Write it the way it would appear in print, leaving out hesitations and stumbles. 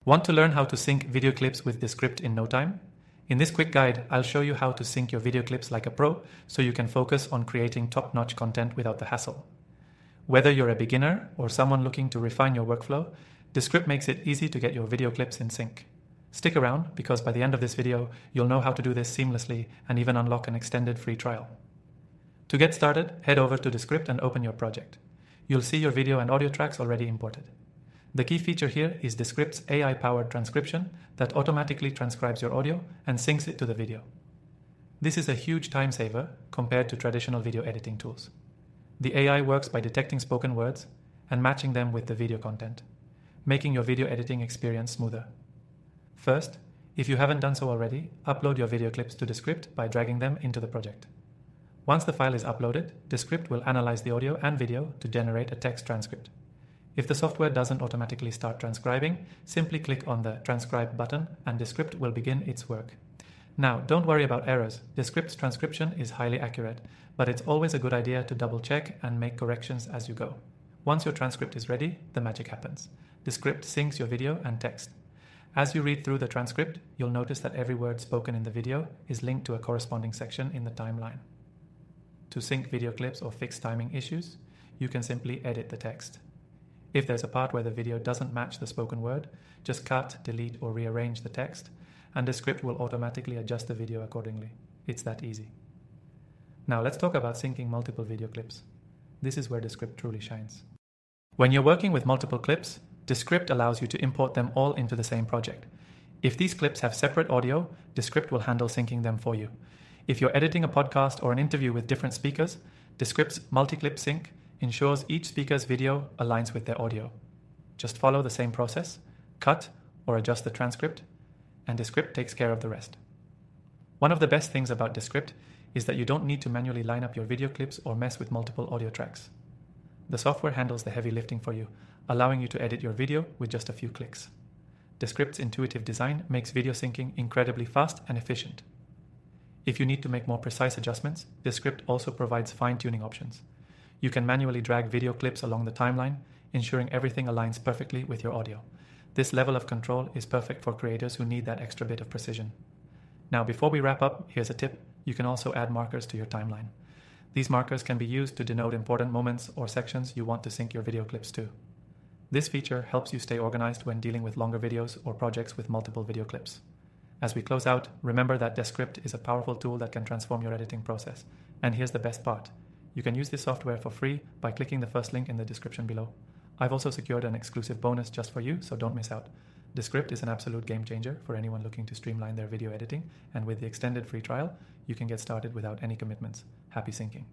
Want to learn how to sync video clips with Descript in no time? In this quick guide, I'll show you how to sync your video clips like a pro so you can focus on creating top-notch content without the hassle. Whether you're a beginner or someone looking to refine your workflow, Descript makes it easy to get your video clips in sync. Stick around because by the end of this video, you'll know how to do this seamlessly and even unlock an extended free trial. To get started, head over to Descript and open your project. You'll see your video and audio tracks already imported. The key feature here is Descript's AI-powered transcription that automatically transcribes your audio and syncs it to the video. This is a huge time saver compared to traditional video editing tools. The AI works by detecting spoken words and matching them with the video content, making your video editing experience smoother. First, if you haven't done so already, upload your video clips to Descript by dragging them into the project. Once the file is uploaded, Descript will analyze the audio and video to generate a text transcript. If the software doesn't automatically start transcribing, simply click on the Transcribe button and Descript will begin its work. Now, don't worry about errors. Descript's transcription is highly accurate, but it's always a good idea to double check and make corrections as you go. Once your transcript is ready, the magic happens. Descript syncs your video and text. As you read through the transcript, you'll notice that every word spoken in the video is linked to a corresponding section in the timeline. To sync video clips or fix timing issues, you can simply edit the text. If there's a part where the video doesn't match the spoken word, just cut, delete, or rearrange the text, and Descript will automatically adjust the video accordingly. It's that easy. Now let's talk about syncing multiple video clips. This is where Descript truly shines. When you're working with multiple clips, Descript allows you to import them all into the same project. If these clips have separate audio, Descript will handle syncing them for you. If you're editing a podcast or an interview with different speakers, Descript's multi-clip sync ensures each speaker's video aligns with their audio. Just follow the same process, cut or adjust the transcript, and Descript takes care of the rest. One of the best things about Descript is that you don't need to manually line up your video clips or mess with multiple audio tracks. The software handles the heavy lifting for you, allowing you to edit your video with just a few clicks. Descript's intuitive design makes video syncing incredibly fast and efficient. If you need to make more precise adjustments, Descript also provides fine-tuning options. You can manually drag video clips along the timeline, ensuring everything aligns perfectly with your audio. This level of control is perfect for creators who need that extra bit of precision. Now, before we wrap up, here's a tip. You can also add markers to your timeline. These markers can be used to denote important moments or sections you want to sync your video clips to. This feature helps you stay organized when dealing with longer videos or projects with multiple video clips. As we close out, remember that Descript is a powerful tool that can transform your editing process. And here's the best part. You can use this software for free by clicking the first link in the description below. I've also secured an exclusive bonus just for you, so don't miss out. Descript is an absolute game changer for anyone looking to streamline their video editing, and with the extended free trial, you can get started without any commitments. Happy syncing.